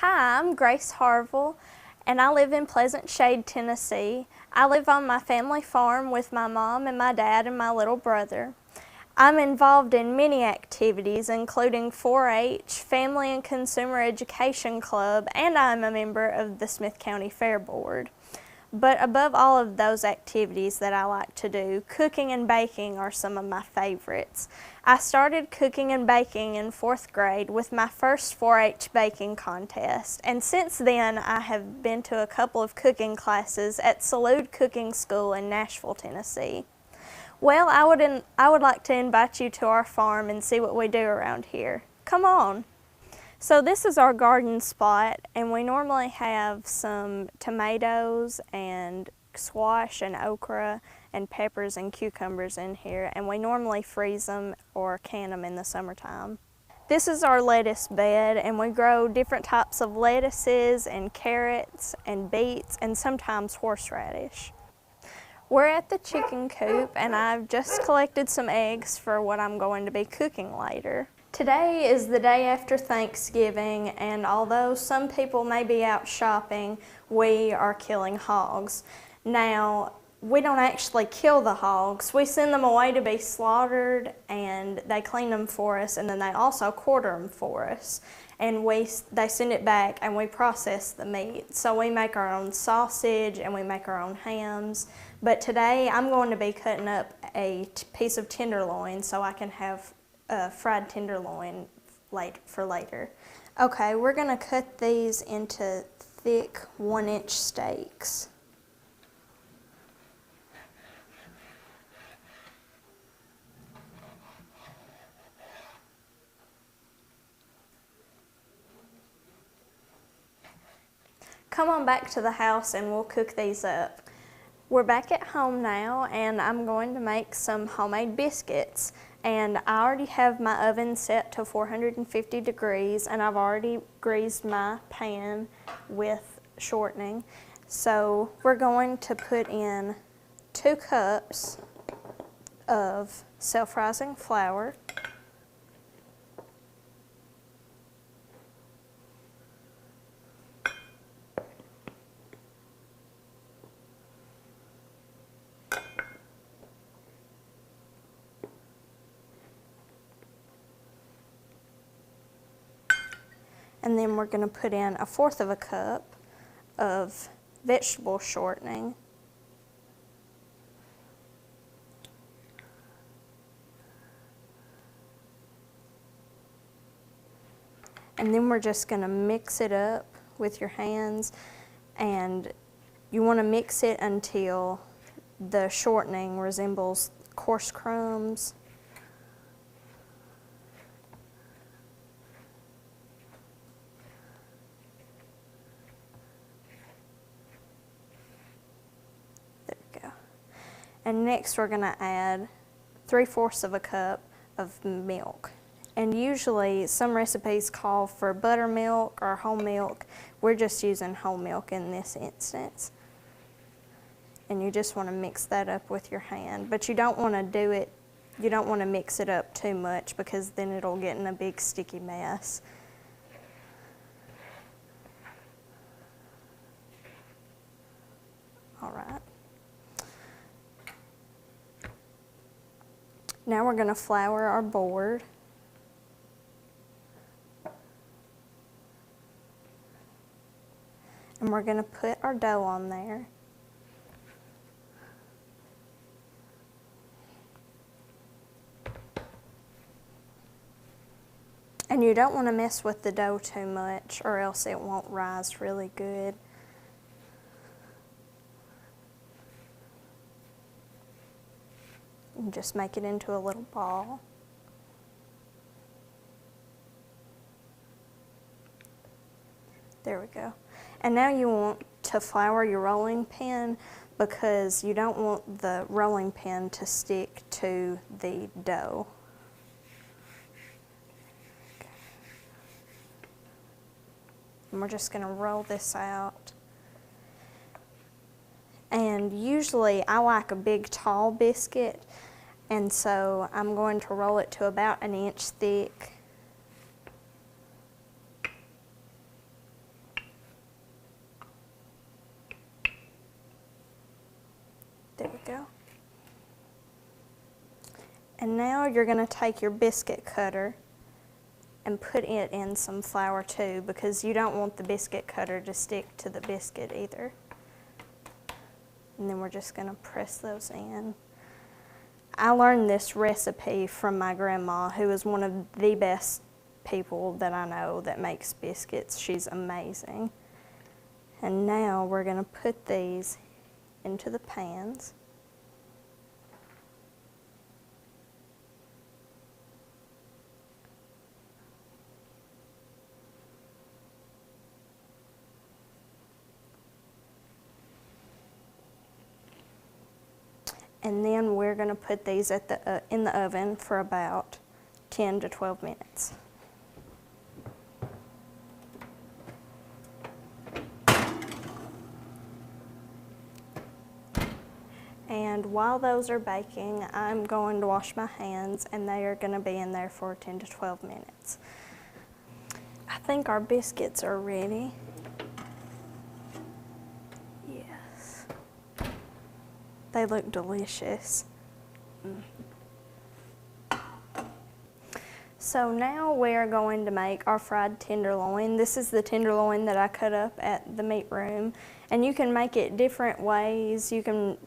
Hi, I'm Grace Harville, and I live in Pleasant Shade, Tennessee. I live on my family farm with my mom and my dad and my little brother. I'm involved in many activities, including 4-H, Family and Consumer Education Club, and I'm a member of the Smith County Fair Board. But above all of those activities that I like to do, cooking and baking are some of my favorites. I started cooking and baking in 4th grade with my first 4-H baking contest, and since then I have been to a couple of cooking classes at Salud Cooking School in Nashville, Tennessee. Well, I would like to invite you to our farm and see what we do around here. Come on. So this is our garden spot, and we normally have some tomatoes and squash and okra and peppers and cucumbers in here, and we normally freeze them or can them in the summertime. This is our lettuce bed, and we grow different types of lettuces and carrots and beets and sometimes horseradish. We're at the chicken coop, and I've just collected some eggs for what I'm going to be cooking later. Today is the day after Thanksgiving, and although some people may be out shopping, we are killing hogs. Now, we don't actually kill the hogs. We send them away to be slaughtered, and they clean them for us, and then they also quarter them for us. And they send it back, and we process the meat. So we make our own sausage, and we make our own hams. But today, I'm going to be cutting up a piece of tenderloin so I can have fried tenderloin for later. Okay, we're going to cut these into thick 1-inch steaks. Come on back to the house and we'll cook these up. We're back at home now, and I'm going to make some homemade biscuits. And I already have my oven set to 450 degrees, and I've already greased my pan with shortening. So we're going to put in 2 cups of self-rising flour, and then we're going to put in 1/4 of a cup of vegetable shortening, and then we're just going to mix it up with your hands, and you want to mix it until the shortening resembles coarse crumbs. And next we're going to add 3/4 of a cup of milk. And usually some recipes call for buttermilk or whole milk. We're just using whole milk in this instance. And you just want to mix that up with your hand. But you don't want to mix it up too much, because then it'll get in a big sticky mess. All right. Now we're going to flour our board. And we're going to put our dough on there. And you don't want to mess with the dough too much, or else it won't rise really good. And just make it into a little ball. There we go. And now you want to flour your rolling pin, because you don't want the rolling pin to stick to the dough. And we're just going to roll this out. And usually I like a big tall biscuit, and so I'm going to roll it to about 1 inch thick. There we go. And now you're going to take your biscuit cutter and put it in some flour too, because you don't want the biscuit cutter to stick to the biscuit either. And then we're just going to press those in. I learned this recipe from my grandma, who is one of the best people that I know that makes biscuits. She's amazing. And now we're going to put these into the pans. And then we're going to put these at in the oven for about 10 to 12 minutes. And while those are baking, I'm going to wash my hands, and they are going to be in there for 10 to 12 minutes. I think our biscuits are ready. Yes. They look delicious. So now we're going to make our fried tenderloin. This is the tenderloin that I cut up at the meat room, and you can make it different ways. You can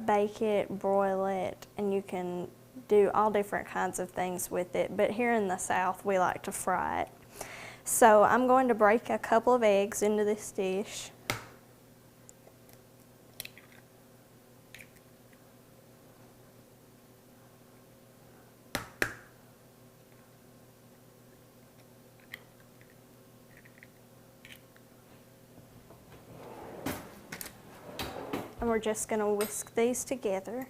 bake it, broil it, and you can do all different kinds of things with it. But here in the South, we like to fry it. So I'm going to break a couple of eggs into this dish. And we're just going to whisk these together.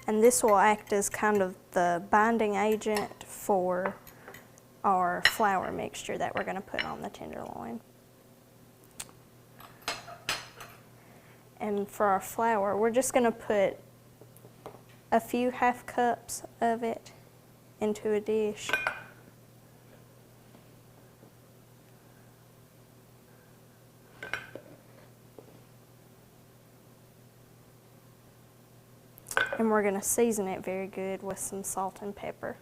And this will act as kind of the binding agent for our flour mixture that we're going to put on the tenderloin. And for our flour, we're just going to put a few half cups of it into a dish. And we're going to season it very good with some salt and pepper.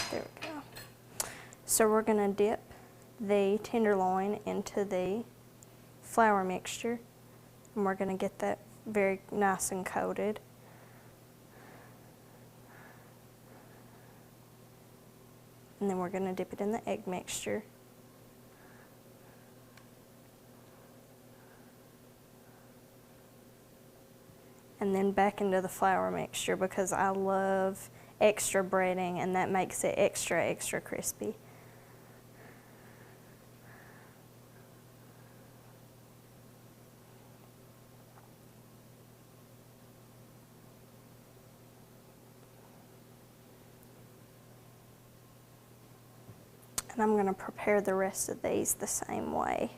There we go. So we're going to dip the tenderloin into the flour mixture, and we're going to get that very nice and coated. And then we're going to dip it in the egg mixture. And then back into the flour mixture, because I love extra breading, and that makes it extra crispy. And I'm going to prepare the rest of these the same way.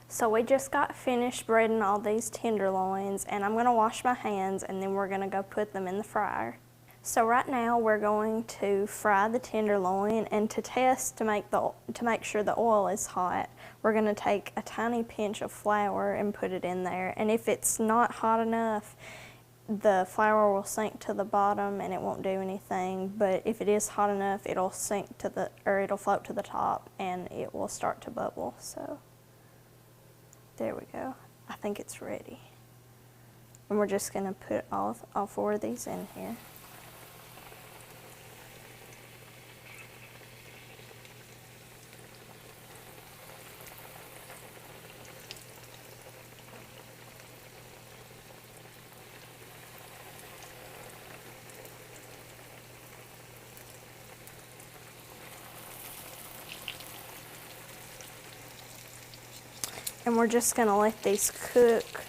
So we just got finished breading all these tenderloins, and I'm going to wash my hands, and then we're going to go put them in the fryer. So right now we're going to fry the tenderloin, and to test to make sure the oil is hot, we're going to take a tiny pinch of flour and put it in there. And if it's not hot enough, the flour will sink to the bottom and it won't do anything. But if it is hot enough, it'll sink to the, or it'll float to the top, and it will start to bubble. So there we go. I think it's ready. And we're just going to put all four of these in here. And we're just going to let these cook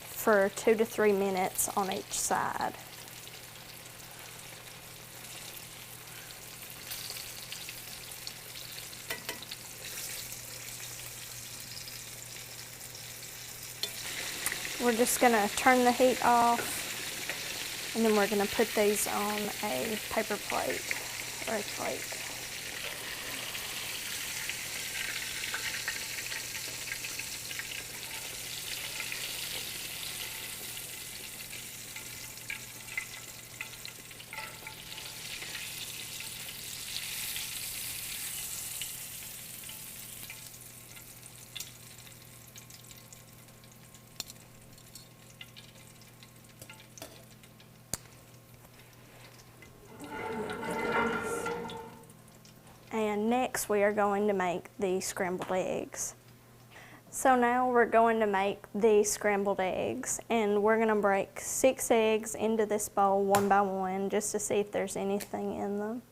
for 2 to 3 minutes on each side. We're just gonna turn the heat off, and then we're gonna put these on a paper plate or a plate. And next we are going to make the scrambled eggs. So now we're going to make the scrambled eggs, and we're going to break 6 eggs into this bowl one by one just to see if there's anything in them.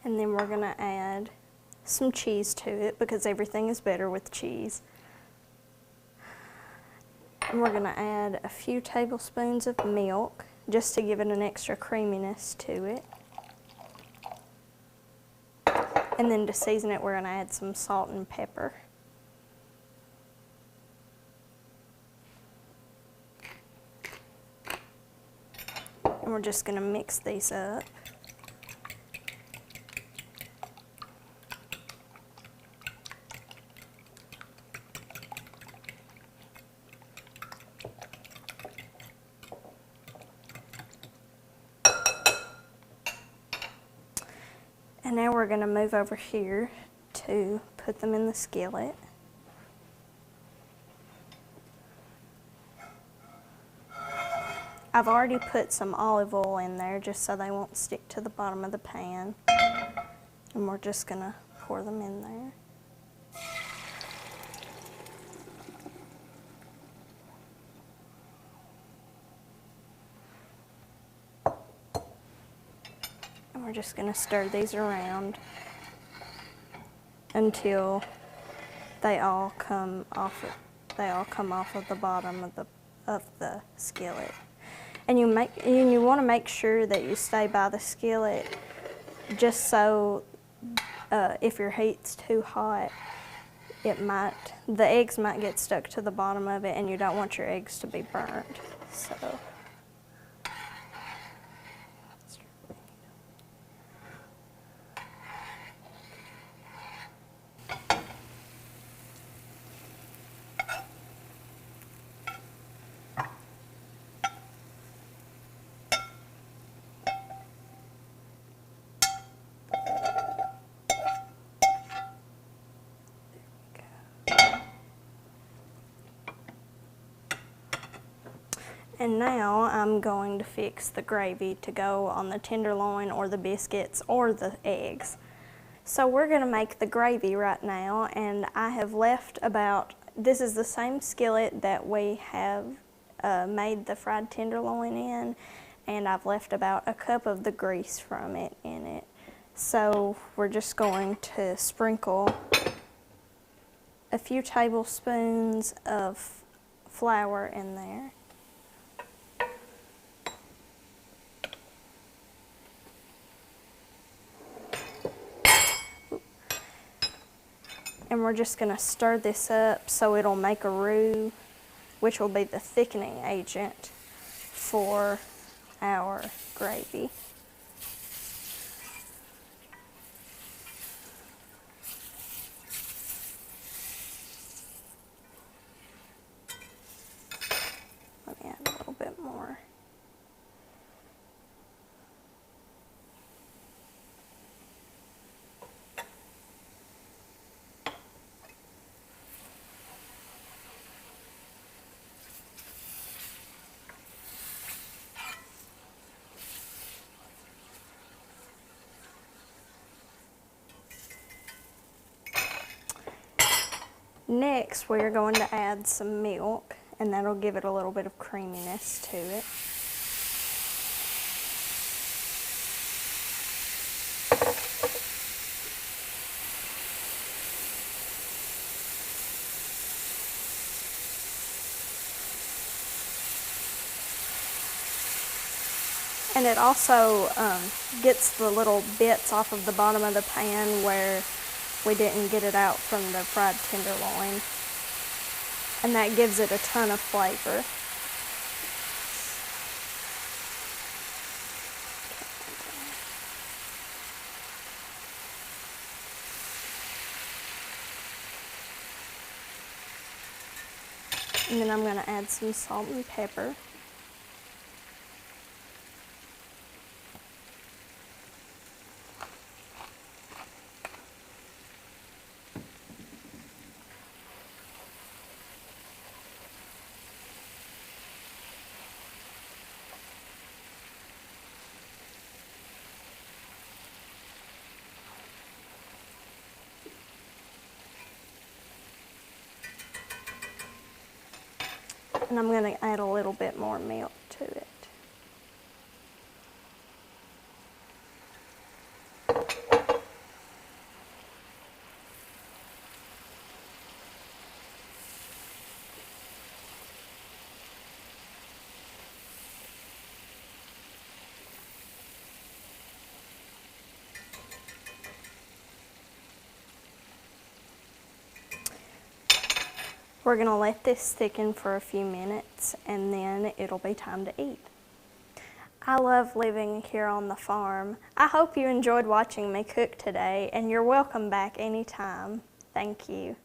And then we're going to add some cheese to it because everything is better with cheese. And we're going to add a few tablespoons of milk just to give it an extra creaminess to it. And then to season it, we're going to add some salt and pepper. And we're just going to mix these up. And now we're going to move over here to put them in the skillet. I've already put some olive oil in there just so they won't stick to the bottom of the pan. And we're just going to pour them in there. And we're just going to stir these around until they all come off of the bottom of the skillet. And you want to make sure that you stay by the skillet, just so if your heat's too hot, the eggs might get stuck to the bottom of it, and you don't want your eggs to be burnt. So. And now I'm going to fix the gravy to go on the tenderloin or the biscuits or the eggs. So we're going to make the gravy right now, and I have left this is the same skillet that we have made the fried tenderloin in, and I've left about a cup of the grease from it in it. So we're just going to sprinkle a few tablespoons of flour in there. And we're just going to stir this up so it'll make a roux, which will be the thickening agent for our gravy. Next, we're going to add some milk, and that'll give it a little bit of creaminess to it. And it also gets the little bits off of the bottom of the pan where we didn't get it out from the fried tenderloin. And that gives it a ton of flavor. And then I'm going to add some salt and pepper. And I'm going to add a little bit more milk to it. We're going to let this thicken for a few minutes, and then it'll be time to eat. I love living here on the farm. I hope you enjoyed watching me cook today, and you're welcome back anytime. Thank you.